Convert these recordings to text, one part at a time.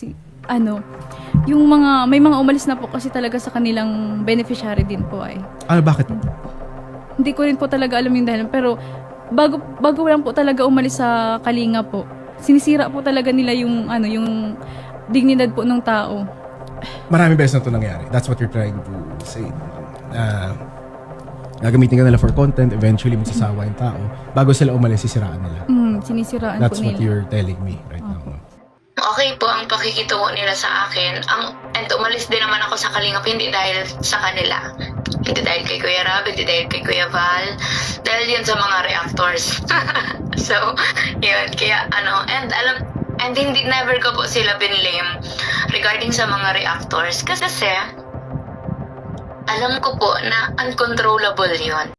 kasi yung may mga umalis na po kasi talaga sa kanilang beneficiary din po ay. Bakit? Hindi ko rin po talaga alam yung dahilan, pero bago lang po talaga umalis sa Kalinga po, sinisira po talaga nila yung yung dignidad po ng tao. Marami beses na ito nangyari. That's what you're trying to say. Gagamitin ka nila for content, eventually magsasawa yung tao. Bago sila umalis, sisiraan nila. Sinisiraan That's po what nila. you're telling me right now. Okay po ang pakikitungo nila sa akin. And umalis din naman ako sa Kalingap, hindi dahil sa kanila. Hindi dahil kay Kuya Rab, hindi dahil kay Kuya Val. Dahil yun sa mga reactors. So, yun. Kaya and hindi never ko po sila binlame regarding sa mga reactors. Kasi, alam ko po na uncontrollable yun.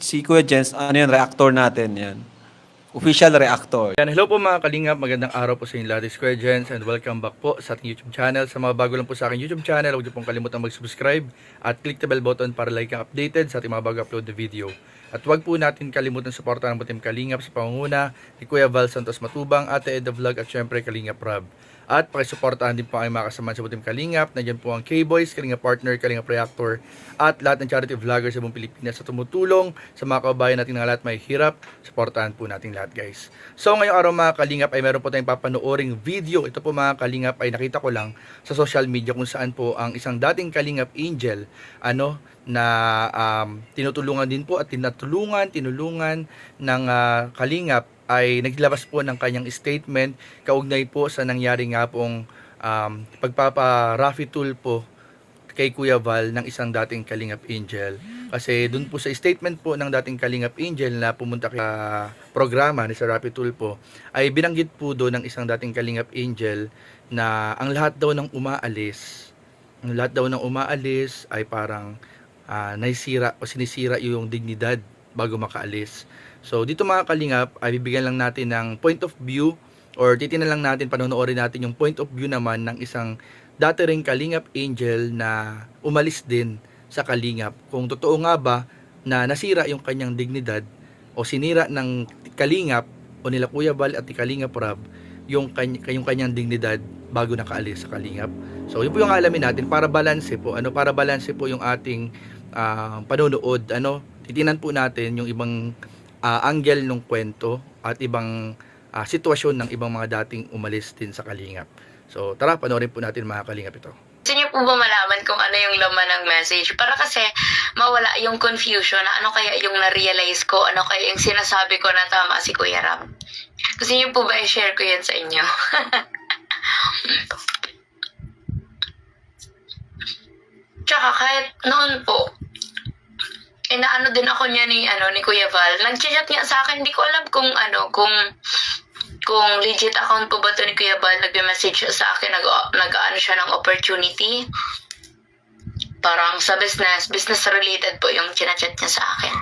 Si Kuya Jens, reactor natin yan. Official reactor. Yan, hello po mga kalingap, magandang araw po sa inyo lahat. This is Kuya Jens and welcome back po sa ating YouTube channel. Sa mga bago lang po sa aking YouTube channel, huwag niyo pong kalimutan mag-subscribe at click the bell button para like ang updated sa ating mga bago upload na video. At huwag po natin kalimutan suportahan ang Butim Kalingap sa pangunguna ni Kuya Val Santos Matubang, Ate Ed the Vlog at syempre Kalingap Rab. At pakisuportahan din po ang mga kasamahan sa Butim Kalingap. Nandiyan po ang K-Boys, Kalingap Partner, Kalingap Reactor at lahat ng charity vloggers sa buong Pilipinas sa tumutulong sa mga kababayan natin na lahat may hirap. Suportahan po natin lahat guys. So ngayong araw mga Kalingap ay meron po tayong papanooring video. Ito po mga Kalingap ay nakita ko lang sa social media kung saan po ang isang dating Kalingap Angel na tinutulungan din po at tinulungan ng Kalingap ay naglabas po ng kanyang statement kaugnay po sa nangyari nga pong pagpapa-Raffy tool po kay Kuya Val ng isang dating Kalingap Angel. Kasi dun po sa statement po ng dating Kalingap Angel na pumunta sa programa ni sa Raffy tool po, ay binanggit po doon ng isang dating Kalingap Angel na ang lahat daw ng umaalis ay parang naisira o sinisira yung dignidad bago makaalis. So dito mga Kalingap ay bibigyan lang natin ng point of view or titingnan lang natin, panonoorin natin yung point of view naman ng isang dati ring Kalingap Angel na umalis din sa Kalingap. Kung totoo nga ba na nasira yung kanyang dignidad o sinira ng Kalingap o nila Kuya Val at Kalingap Rab yung kanyang dignidad bago nakaalis sa Kalingap. So yun po yung alamin natin para balanse po yung ating panonood. Titingnan po natin yung ibang angle ng kwento at ibang sitwasyon ng ibang mga dating umalis din sa Kalingap. So tara, panoorin po natin mga Kalingap ito. Gusto niyo po ba malaman kung ano yung laman ng message? Para kasi mawala yung confusion na ano kaya yung na-realize ko, ano kaya yung sinasabi ko na tama si Kuya Ram. Gusto niyo po ba i-share ko yan sa inyo? Tsaka kahit noon po, inaano din ako niya ni Kuya Val. Nag-chat niya sa akin, hindi ko alam kung legit account po ba to ni Kuya Val. Nag-message siya sa akin, nag-ano siya ng opportunity. Parang sa business related po yung chinachat niya sa akin.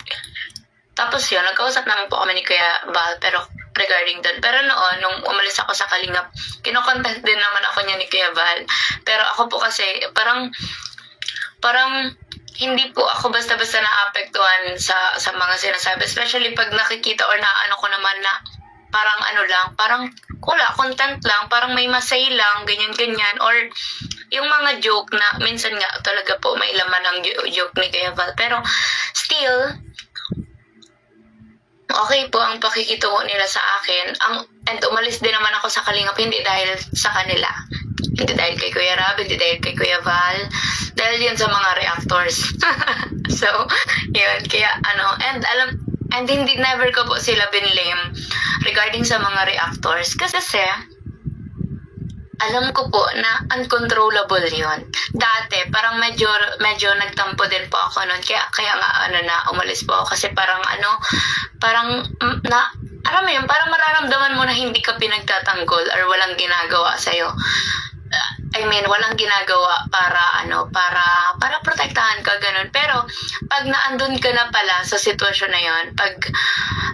Tapos yun, nagkausap naman po kami ni Kuya Val, pero regarding doon. Pero noon, nung umalis ako sa Kalingap, kinokontent din naman ako niya ni Kuya Val. Pero ako po kasi, parang hindi po ako basta-basta naapektuhan sa mga sinasabi. Especially pag nakikita or naano ko naman na parang wala, content lang, parang may masay lang, ganyan-ganyan. Or yung mga joke na minsan nga talaga po may laman ng joke ni Kuya Val. Pero still, okay po ang pakikitungo nila sa akin. And umalis din naman ako sa Kalingap, hindi dahil sa kanila. Hindi dahil kay Kuya Rab, hindi dahil kay Kuya Val. Dahil yun sa mga reactors. So, yun. Kaya and hindi never ko po sila binlame regarding sa mga reactors. Kasi, alam ko po na uncontrollable yun. Dati, parang medyo nagtampo din po ako noon. Kaya nga, na umalis po ako. Kasi parang alam mo yun, parang mararamdaman mo na hindi ka pinagtatanggol or walang ginagawa sa'yo. Walang ginagawa para protektahan ka, ganun. Pero, pag naandun ka na pala sa sitwasyon na yun,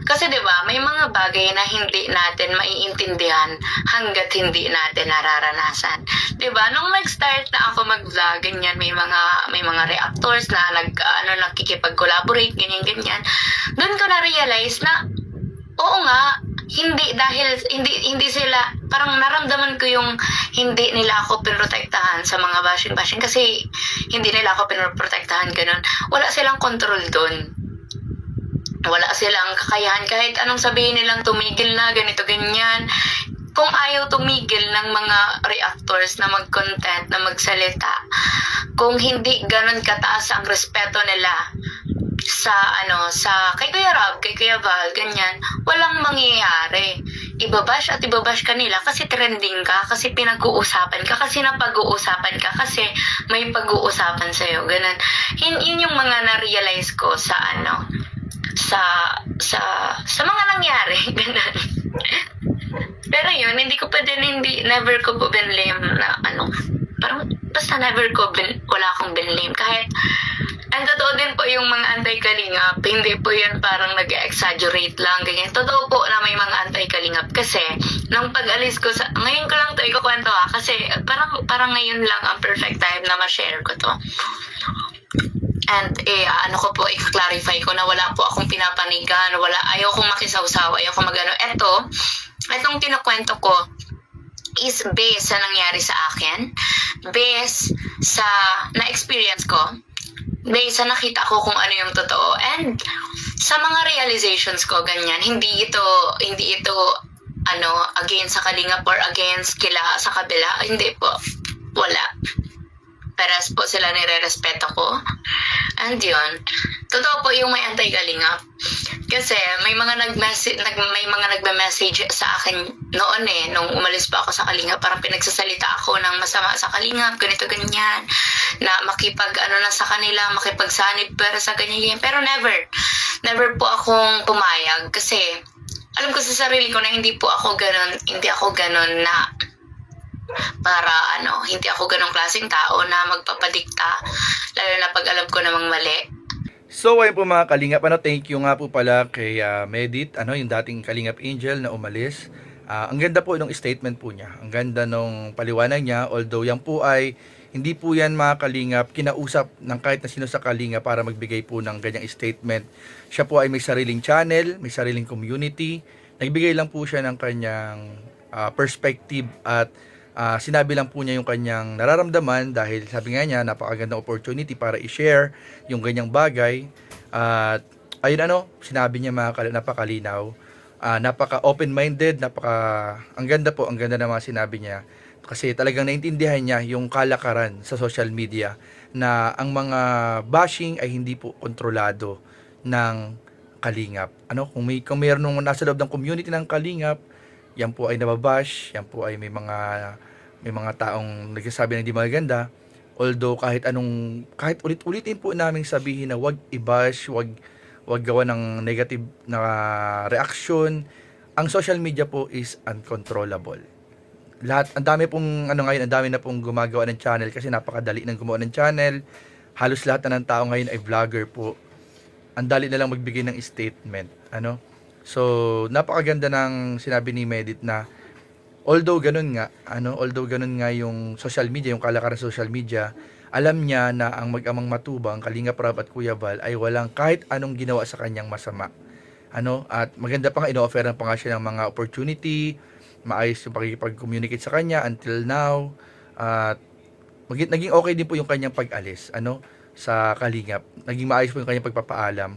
kasi diba, may mga bagay na hindi natin maiintindihan hanggat hindi natin nararanasan. Diba, nung nag-start na ako mag-vlog, ganyan, may mga reactors na nakikipag-collaborate, ganyan-ganyan. Doon ko na-realize na oo nga, hindi sila, parang naramdaman ko yung hindi nila ako pinrotektahan sa mga bashing kasi hindi nila ako pinrotektahan ganun. Wala silang control doon. Wala silang kakayahan kahit anong sabihin nilang tumigil na, ganito, ganyan. Kung ayaw tumigil ng mga reactors na mag-content, na magsalita, kung hindi ganun kataas ang respeto nila sa kay Kuya Rob, kay Kuya Val, ganyan, walang mangyayari. Ibabash at ibabash ka nila kasi trending ka, kasi pinag-uusapan ka, kasi napag-uusapan ka, kasi may pag-uusapan sa'yo, ganun. Yun yung mga na-realize ko sa sa mga nangyari, ganun. Pero yun, never ko po binlame na parang basta wala akong binlame. Kahit, ang totoo din po yung mga anti-kalingap, hindi po yan parang nag-exaggerate lang, ganyan. Totoo po na may mga anti-kalingap kasi, nung pag-alis ko ngayon ko lang to ikukwento kasi parang ngayon lang ang perfect time na ma-share ko to. And i-clarify ko na wala po akong pinapanigan, ayaw kong makisawsaw, ayaw kong magano. Itong kinukwento ko is based sa nangyari sa akin, based sa na-experience ko, based sa nakita ko kung ano yung totoo, and sa mga realizations ko, ganyan. Hindi ito against sa Kalingap or against sa kabila. Hindi po. Wala. Paras po sila nire-respeto ko. And yun, totoo po yung may anti-Kalingap. Kasi may mga nagme-message sa akin noon nung umalis pa ako sa Kalingap, parang pinagsasalita ako ng masama sa Kalingap, ganito ganyan, na na sa kanila, makipagsanib para sa ganyan. Pero never po akong pumayag kasi alam ko sa sarili ko na hindi ako ganon na hindi ako ganong klaseng tao na magpapadikta, lalo na pag alam ko namang mali. So, ayun po mga Kalingap, thank you nga po pala kay Medit, yung dating Kalingap Angel na umalis. Ang ganda po ng statement po niya, ang ganda ng paliwanag niya, although yan po ay, hindi po yan mga Kalingap, kinausap ng kahit na sino sa Kalingap para magbigay po ng ganyang statement. Siya po ay may sariling channel, may sariling community, nagbigay lang po siya ng kanyang perspective at sinabi lang po niya yung kanyang nararamdaman dahil sabi nga niya napakagandang opportunity para i-share yung ganyang bagay at ayun sinabi niya napakalinaw, napaka open-minded, ang ganda ng mga sinabi niya kasi talagang naintindihan niya yung kalakaran sa social media na ang mga bashing ay hindi po kontrolado ng Kalingap. Kung mayroong nasa loob ng community ng Kalingap, yan po ay nababash, yan po ay may mga taong nagsasabi na hindi maganda, although kahit ulit-ulitin po naming sabihin na wag i-bash, wag gawa ng negative na reaction, ang social media po is uncontrollable. Ang dami na pong gumagawa ng channel kasi napakadali nang gumawa ng channel. Halos lahat na ng tao ngayon ay vlogger po. Ang dali na lang magbigay ng statement, So, napakaganda ng sinabi ni Medit na although ganun nga yung social media, yung kalakaran sa social media, alam niya na ang mag-amang matubang, Kalingap Rob at Kuya Val ay walang kahit anong ginawa sa kanyang masama. At maganda pa nga, ino-offeran pa nga siya ng mga opportunity, maayos yung pakikipag-communicate sa kanya until now. At naging okay din po yung kanyang pag-alis, sa Kalingap. Naging maayos po yung kanyang pagpapaalam.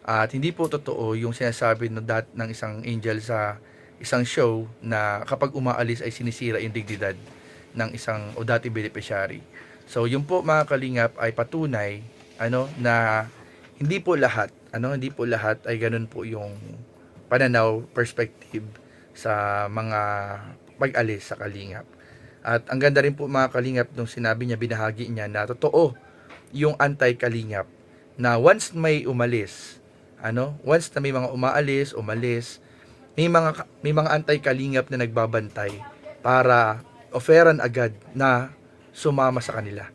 At hindi po totoo yung sinasabi ng isang angel sa isang show na kapag umaalis ay sinisira yung dignidad ng isang o dating beneficiary. So, yun po mga Kalingap ay patunay na hindi po lahat ay ganun po yung pananaw, perspective sa mga pag-alis sa Kalingap. At ang ganda rin po mga Kalingap nung sinabi niya, binahagi niya na totoo yung anti-Kalingap na once may umalis, once na may mga umalis, may mga anti-Kalingap na nagbabantay para offeran agad na sumama sa kanila.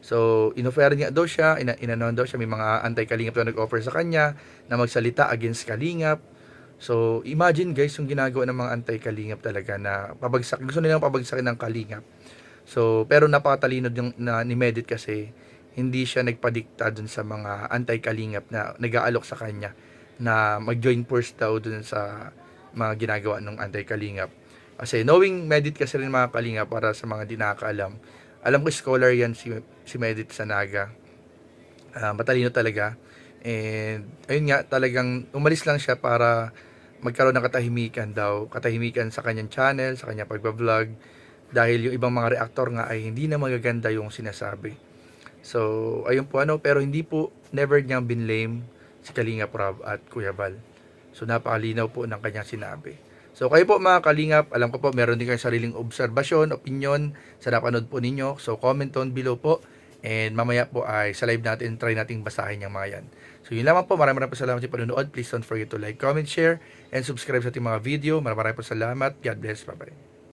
So, in-offeran niya daw siya, inanon daw siya, may mga anti-Kalingap na nag-offer sa kanya na magsalita against Kalingap. So, imagine guys, yung ginagawa ng mga anti-Kalingap talaga na gusto nilang pabagsakin ng Kalingap. So, pero napakatalino ni Medit kasi hindi siya nagpadikta dun sa mga anti-Kalingap na nag-aalok sa kanya na mag-join force daw dun sa mga ginagawa ng anti-kalingap. Kasi knowing Medit kasi rin mga kalingap, para sa mga di nakakaalam, alam ko scholar yan si Medit Sanaga. Matalino talaga. And ayun nga, talagang umalis lang siya para magkaroon ng katahimikan sa kanyang channel, sa kanyang pagbablog, dahil yung ibang mga reactor nga ay hindi na magaganda yung sinasabi. So, ayun po pero hindi po, never niyang binlame si Kalingap Rob at Kuya Val. So, napakalinaw po ng kanyang sinabi. So, kayo po mga Kalingap, alam ko po, meron din kayong sariling obserbasyon, opinion sa napanood po ninyo. So, comment down below po. And mamaya po ay sa live natin, try nating basahin yung mga yan. So, yun lamang po. Maraming po salamat sa panonood. Please don't forget to like, comment, share, and subscribe sa ating mga video. Maraming po salamat. God bless. Bye-bye.